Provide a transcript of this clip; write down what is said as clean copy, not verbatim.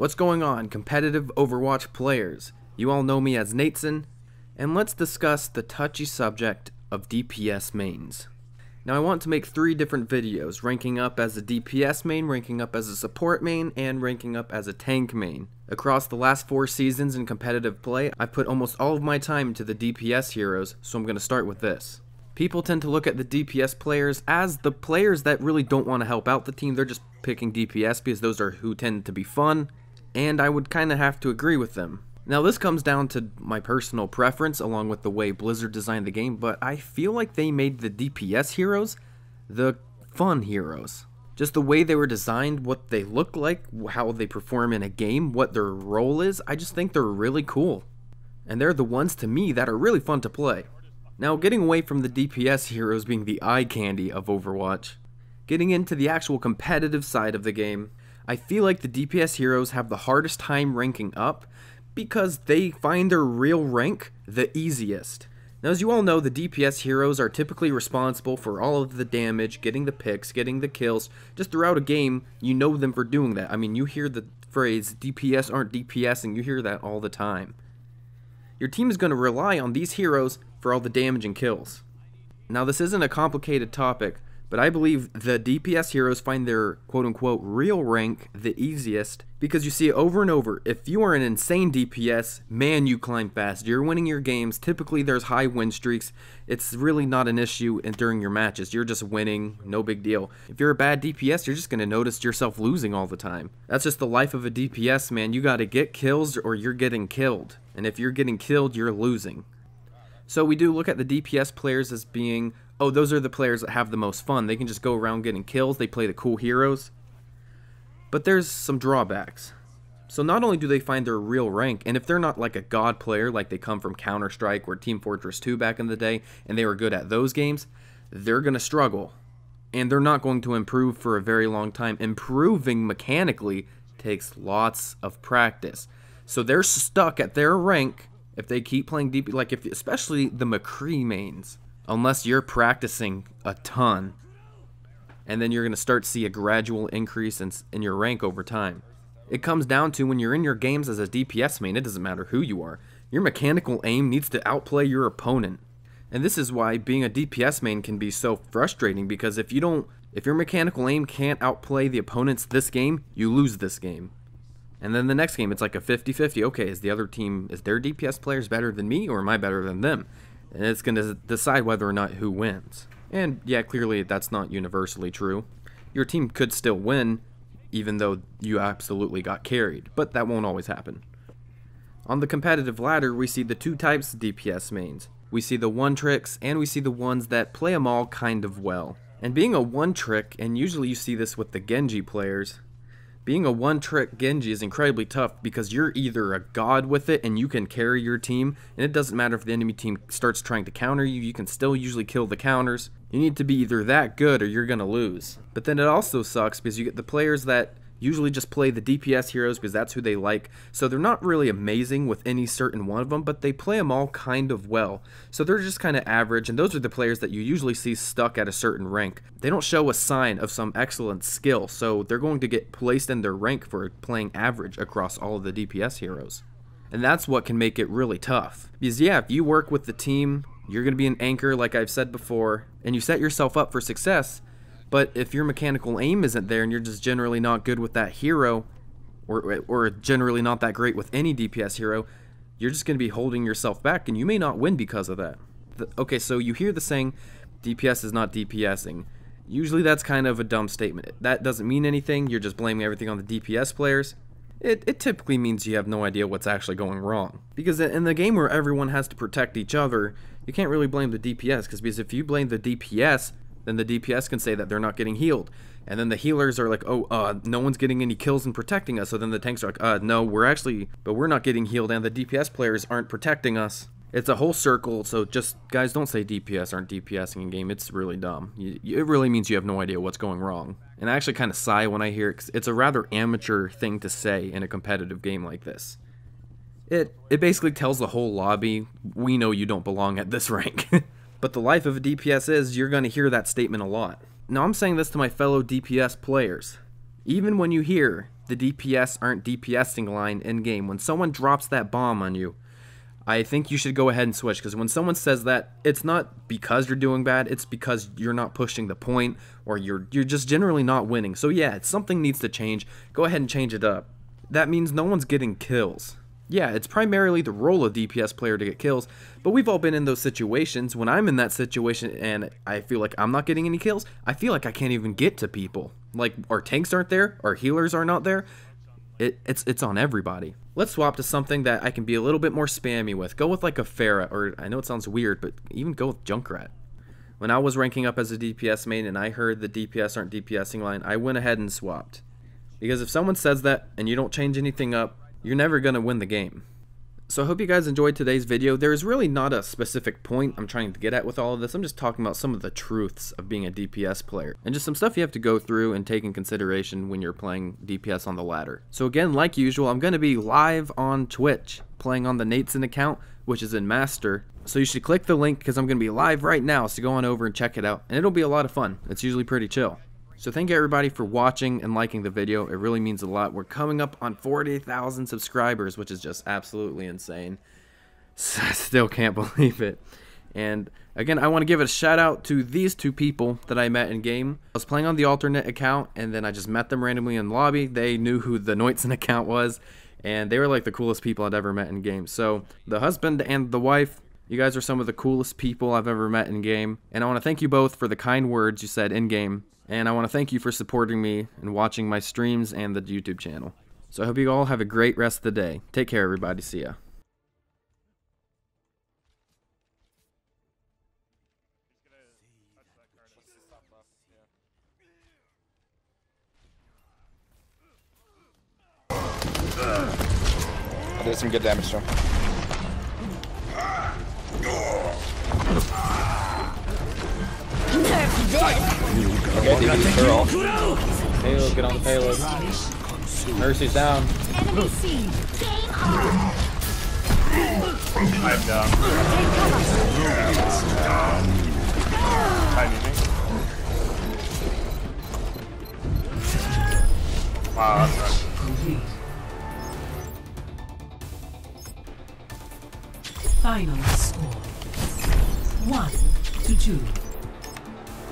What's going on, competitive Overwatch players? You all know me as Nateson, and let's discuss the touchy subject of DPS mains. Now I want to make 3 different videos, ranking up as a DPS main, ranking up as a support main, and ranking up as a tank main. Across the last 4 seasons in competitive play, I've put almost all of my time into the DPS heroes, so I'm going to start with this. People tend to look at the DPS players as the players that really don't want to help out the team. They're just picking DPS because those are who tend to be fun, and I would kind of have to agree with them. Now this comes down to my personal preference along with the way Blizzard designed the game, but I feel like they made the DPS heroes the fun heroes. Just the way they were designed, what they look like, how they perform in a game, what their role is, I just think they're really cool. And they're the ones to me that are really fun to play. Now getting away from the DPS heroes being the eye candy of Overwatch, getting into the actual competitive side of the game, I feel like the DPS heroes have the hardest time ranking up because they find their real rank the easiest. Now as you all know, the DPS heroes are typically responsible for all of the damage, getting the picks, getting the kills. Just throughout a game, you know them for doing that. I mean, you hear the phrase, DPS aren't DPSing, you hear that all the time. Your team is going to rely on these heroes for all the damage and kills. Now this isn't a complicated topic, but I believe the DPS heroes find their quote-unquote real rank the easiest because you see it over and over. If you are an insane DPS, man, you climb fast. You're winning your games. Typically there's high win streaks. It's really not an issue during your matches. You're just winning, no big deal. If you're a bad DPS, you're just going to notice yourself losing all the time. That's just the life of a DPS, man. You got to get kills or you're getting killed. And if you're getting killed, you're losing. So we do look at the DPS players as being, oh, those are the players that have the most fun. They can just go around getting kills. They play the cool heroes. But there's some drawbacks. So not only do they find their real rank, and if they're not like a god player, like they come from Counter-Strike or Team Fortress 2 back in the day, and they were good at those games, they're going to struggle. And they're not going to improve for a very long time. Improving mechanically takes lots of practice. So they're stuck at their rank if they keep playing DP, like especially the McCree mains, unless you're practicing a ton, and then you're going to start to see a gradual increase in your rank over time. It comes down to when you're in your games as a DPS main, it doesn't matter who you are, your mechanical aim needs to outplay your opponent. And this is why being a DPS main can be so frustrating, because if your mechanical aim can't outplay the opponents this game, you lose this game. And then the next game, it's like a 50-50. Okay, is their DPS players better than me, or am I better than them? And it's going to decide whether or not who wins. And yeah, clearly that's not universally true. Your team could still win, even though you absolutely got carried, but that won't always happen. On the competitive ladder, we see the 2 types of DPS mains. We see the one-tricks, and we see the ones that play them all kind of well. And being a one-trick, and usually you see this with the Genji players, being a one-trick Genji is incredibly tough because you're either a god with it and you can carry your team, and it doesn't matter if the enemy team starts trying to counter you, you can still usually kill the counters. You need to be either that good or you're gonna lose. But then it also sucks because you get the players that usually just play the DPS heroes because that's who they like, so they're not really amazing with any certain one of them, but they play them all kind of well. So they're just kind of average, and those are the players that you usually see stuck at a certain rank. They don't show a sign of some excellent skill, so they're going to get placed in their rank for playing average across all of the DPS heroes. And that's what can make it really tough. Because yeah, if you work with the team, you're going to be an anchor like I've said before, and you set yourself up for success. But if your mechanical aim isn't there and you're just generally not good with that hero, or generally not that great with any DPS hero, you're just going to be holding yourself back, and you may not win because of that. Okay, so you hear the saying, DPS is not DPSing. Usually that's kind of a dumb statement. That doesn't mean anything, you're just blaming everything on the DPS players. It typically means you have no idea what's actually going wrong. Because in the game where everyone has to protect each other, you can't really blame the DPS, because if you blame the DPS, then the DPS can say that they're not getting healed. And then the healers are like, oh, no one's getting any kills and protecting us. So then the tanks are like, no, we're not getting healed, and the DPS players aren't protecting us. It's a whole circle, so just, guys, don't say DPS aren't DPSing in game. It's really dumb. It really means you have no idea what's going wrong. And I actually kind of sigh when I hear it, 'cause it's a rather amateur thing to say in a competitive game like this. It basically tells the whole lobby, we know you don't belong at this rank. But the life of a DPS is, you're going to hear that statement a lot. Now I'm saying this to my fellow DPS players. Even when you hear the DPS aren't DPSing line in game. When someone drops that bomb on you, I think you should go ahead and switch, because when someone says that, it's not because you're doing bad, it's because you're not pushing the point, or you're just generally not winning. So yeah, something needs to change. Go ahead and change it up. That means no one's getting kills. Yeah, it's primarily the role of DPS player to get kills, but we've all been in those situations. When I'm in that situation and I feel like I'm not getting any kills, I feel like I can't even get to people. Like, our tanks aren't there, our healers are not there. It's on everybody. Let's swap to something that I can be a little bit more spammy with. Go with like a Pharah, or I know it sounds weird, but even go with Junkrat. When I was ranking up as a DPS main and I heard the DPS aren't DPSing line, I went ahead and swapped. Because if someone says that and you don't change anything up, you're never going to win the game. So I hope you guys enjoyed today's video. There is really not a specific point I'm trying to get at with all of this. I'm just talking about some of the truths of being a DPS player, and just some stuff you have to go through and take in consideration when you're playing DPS on the ladder. So again, like usual, I'm going to be live on Twitch, playing on the Nateson account, which is in Master. So you should click the link, because I'm going to be live right now, so go on over and check it out, and it'll be a lot of fun. It's usually pretty chill. So thank you everybody for watching and liking the video. It really means a lot. We're coming up on 40,000 subscribers, which is just absolutely insane. I still can't believe it. And again, I want to give a shout out to these two people that I met in game. I was playing on the alternate account, and then I just met them randomly in the lobby. They knew who the Nateson account was, and they were like the coolest people I'd ever met in game. So the husband and the wife, you guys are some of the coolest people I've ever met in game. And I want to thank you both for the kind words you said in game. And I want to thank you for supporting me and watching my streams and the YouTube channel. So I hope you all have a great rest of the day. Take care, everybody. See ya. I did some good damage to him. Okay, DPS, they're all. Payload, get on the payload. Mercy's down. I'm down. Tiny me. Wow, that's right. Final score 1-2.